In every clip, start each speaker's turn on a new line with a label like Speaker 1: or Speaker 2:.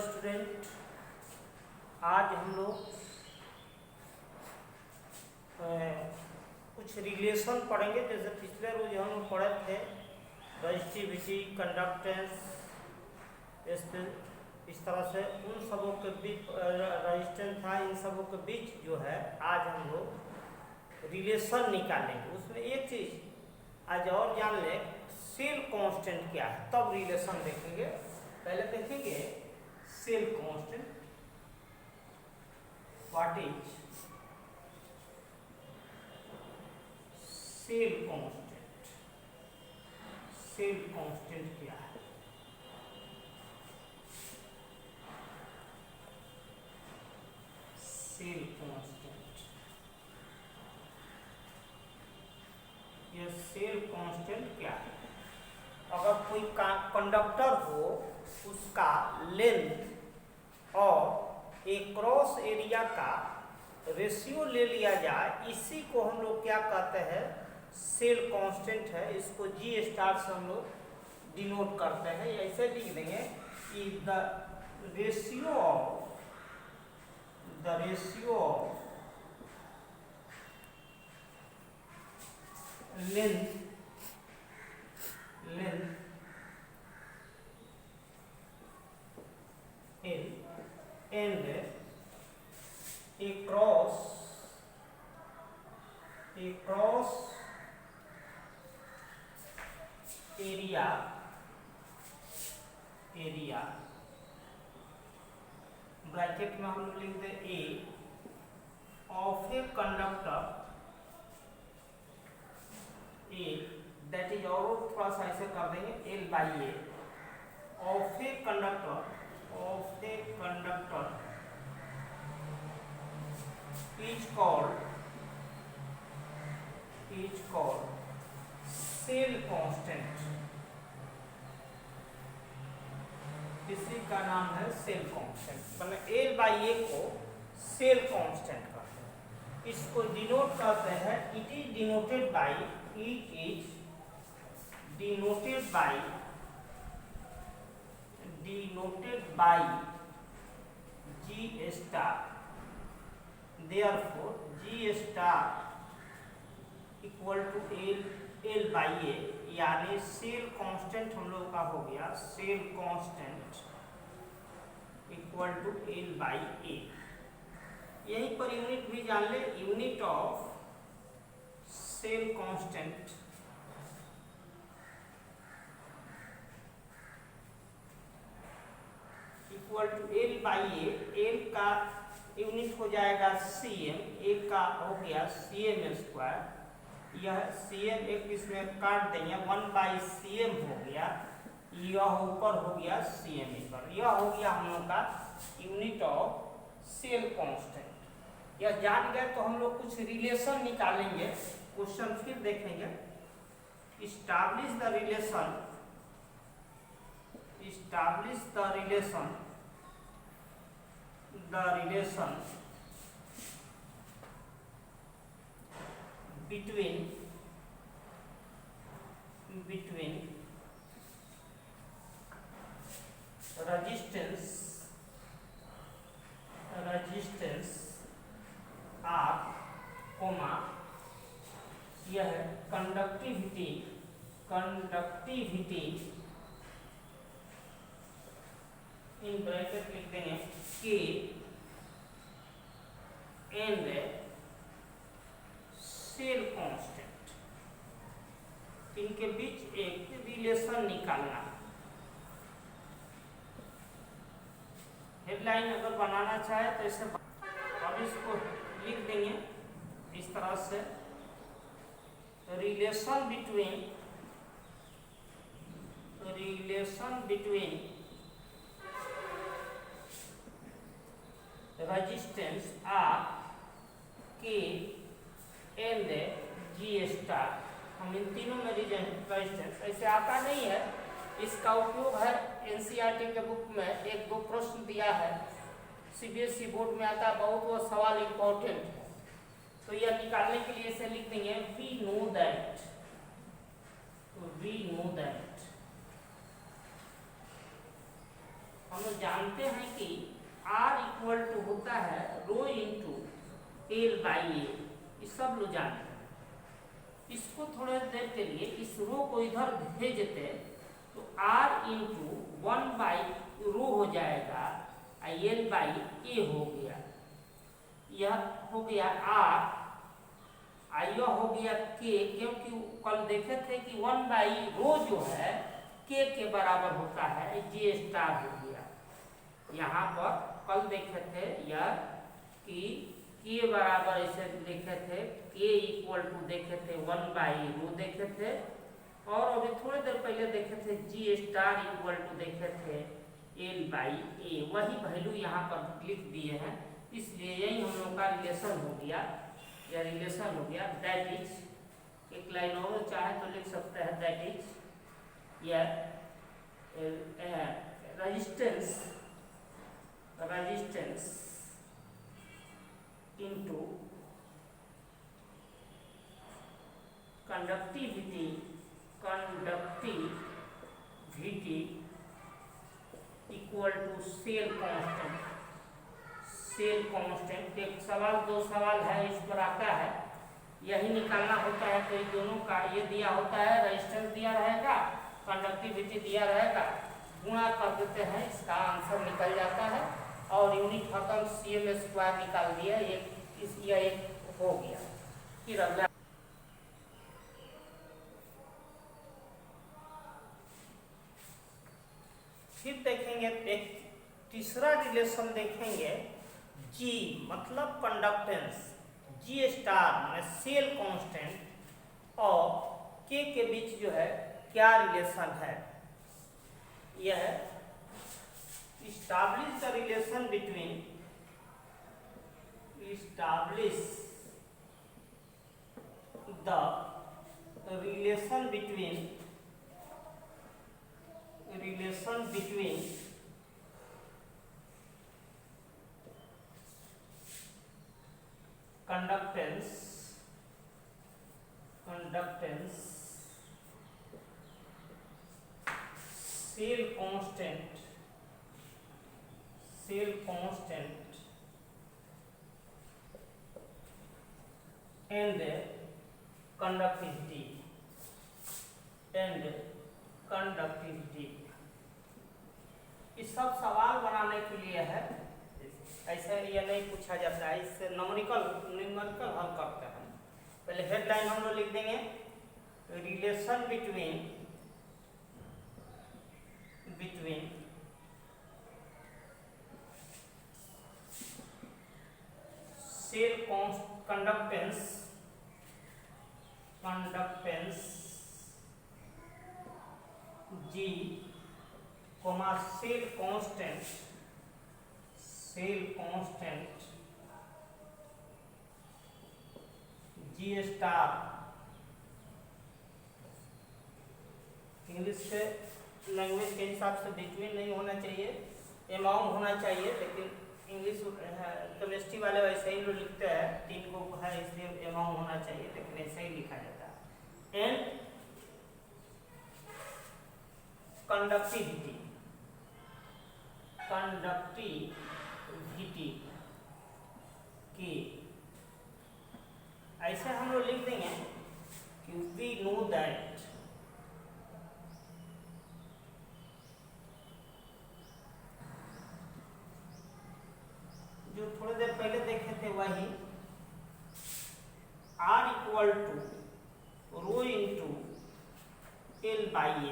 Speaker 1: Student, आज हम लोग कुछ रिलेशन पढ़ेंगे। जैसे पिछले रोज हम लोग पढ़े थे रजिस्टिविटी, कंडक्टेंस, इस तरह से उन सबों के बीच रजिस्टेंस था, इन सबों के बीच जो है आज हम लोग रिलेशन निकालेंगे। उसमें एक चीज आज और जान ले, सेल कांस्टेंट क्या है, तब रिलेशन देखेंगे। पहले देखेंगे cell constant, what is cell constant. Cell constant क्या है? सेल कांस्टेंट, यह सेल कांस्टेंट क्या है? अगर कोई कंडक्टर हो, उसका लेंथ और एक क्रॉस एरिया का रेशियो ले लिया जाए, इसी को हम लोग क्या कहते हैं, सेल कांस्टेंट है। इसको जी स्टार से हम लोग डिनोट करते हैं। ऐसे लिख देंगे कि the ratio of length and a cross area bracket में हम लिख दे A of A conductor A, that is, और थोड़ा सा ऐसे कर देंगे L by A of A conductor is called cell constant. इसी का नाम है सेल कांस्टेंट। मतलब एल बाई ए को सेल कांस्टेंट कहते हैं। इसको डिनोट करते हैं, it is denoted by G star. Therefore, G star equal to L by A, यानी सेल कांस्टेंट हम लोग का हो गया cell constant equal to L by A. यहीं पर यूनिट भी जान ले, unit of cell constant equal to L by A. L का यूनिट हो जाएगा cm, एक का हो गया cm स्क्वायर। यह cm एक इसमें काट देंगे, 1/cm हो गया। यह ऊपर हो गया cm पर। यह हो गया हम लोग का यूनिट ऑफ सेल कांस्टेंट। यह जान गए तो हम लोग कुछ रिलेशन निकालेंगे। क्वेश्चन फिर देखेंगे। Establish the relation between resistance R, यह है कंडक्टिविटी इन ब्रैकेट लिख देंगे K एंड सेल कांस्टेंट। इनके बीच एक रिलेशन निकालना। हेडलाइन अगर बनाना चाहे तो इसे अब इसको लिख देंगे इस तरह से, relation between resistance R, K and G star. हम इन तीनों में रेजिस्टेंस ऐसे आता नहीं है। इसका उपयोग है एनसीईआरटी के बुक में, एक दो प्रश्न दिया है, सीबीएसई बोर्ड में आता है बहुत, वो सवाल इंपॉर्टेंट है। तो यह निकालने के लिए इसे लिख देंगे वी नो दैट हम हम लोग जानते हैं कि R इक्वल टू होता है रो इंटू एल बाई ए, ये सब लोग जानते हैं। इसको थोड़ी देर के लिए इस रो को इधर भेजते तो R इंटू 1 बाई रो हो जाएगा, एल बाई ए हो गया, यह हो गया R, यह हो गया के, क्योंकि कल देखे थे कि 1 बाई रो जो है के बराबर होता है, जे स्टार हो गया। यहाँ पर कल देखे थे यह कि के बराबर ऐसे देखे थे, के इक्वल टू देखे थे 1 बाई रो देखे थे, और अभी थोड़ी देर पहले देखे थे जी स्टार इक्वल टू देखे थे एल बाई ए, वही वैल्यू यहाँ पर लिख दिए हैं, इसलिए यही हम लोग का रिलेशन हो गया, यह रिलेशन हो गया। दैट इज, एक लाइन और चाहे तो लिख सकते हैं, दैट इज यह resistance into conductivity equal to cell constant. एक सवाल, दो सवाल है इस पर आता है, यही निकालना होता है। तो ये दोनों का ये दिया होता है, रेजिस्टेंस दिया रहेगा, कंडक्टिविटी दिया रहेगा, गुणा कर देते हैं, इसका आंसर निकल जाता है, और यूनिट खत्म, CM स्क्वायर निकाल दिया, एक हो गया। फिर अगला फिर देखेंगे, एक तीसरा रिलेशन देखेंगे, G मतलब कंडक्टेंस, G स्टार माने सेल कांस्टेंट और K के बीच जो है क्या रिलेशन है। यह establish the relation between conductance cell constant and conductivity इस सब सवाल बनाने के लिए है, ऐसे ये नहीं पूछा जाता है, इससे न्यूमेरिकल हल करते हैं। पहले हेडलाइन हम लोग लिख देंगे, relation between cell conductance G, cell constant G star. English के लैंग्वेज के हिसाब से बिटवीन नहीं होना चाहिए, अमाउंट होना चाहिए, लेकिन इंग्लिश केमिस्ट्री वाले वैसे ही लोग लिखते हैं, 3 को है इसलिए अमाउंट होना चाहिए, लेकिन ऐसे ही लिखा जाता है। एंड कंडक्टिविटी की ऐसे हम लोग लिख देंगे कि वी नो दैट जो थोड़ी देर पहले देखे थे वही, R equal to rho into L by A,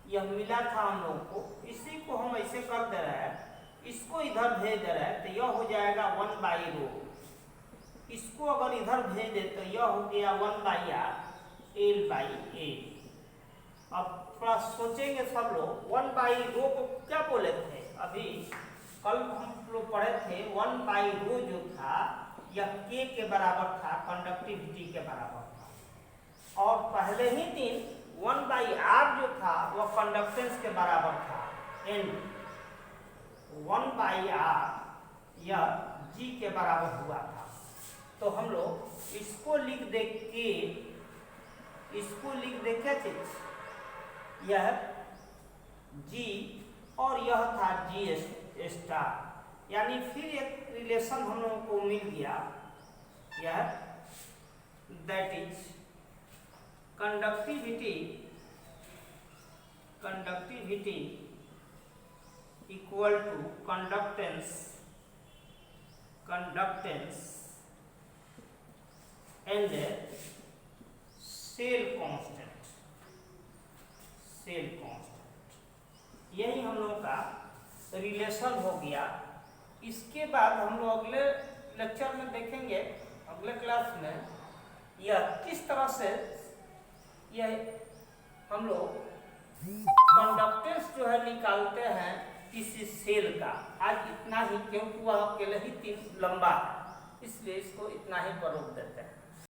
Speaker 1: यह मिला था हम लोग को, इसी को हम ऐसे कर दे रहे हैं, इसको इधर भेज दे रहे हैं, तो यह हो जाएगा 1 बाई रो, इसको अगर इधर भेज दे तो यह हो गया 1 बाई आर एल बाई ए। अब थोड़ा सोचेंगे सब लोग, 1 बाई रो को क्या बोले थे, अभी कल हम लोग पढ़े थे 1 बाई रो जो था यह K के बराबर था, कंडक्टिविटी के बराबर था, और पहले ही दिन 1 बाई आर जो था वह कंडक्टेंस के बराबर था, एंड 1 बाई आर यह G के बराबर हुआ था। तो हम लोग इसको लिख दे क्या चीज, यह जी और यह था जी स्टार, यानी फिर एक रिलेशन हम लोगों को मिल गया, यह that is conductivity equal to conductance and cell constant. यही हम लोगों का रिलेशन हो गया। इसके बाद हम लोग अगले लेक्चर में देखेंगे, अगले क्लास में, यह किस तरह से यह हम लोग कंडक्टेंस जो है निकालते हैं किसी सेल का। आज इतना ही, क्योंकि वह अकेले ही 3 लंबा है, इसलिए इसको इतना ही पर रोक देते हैं।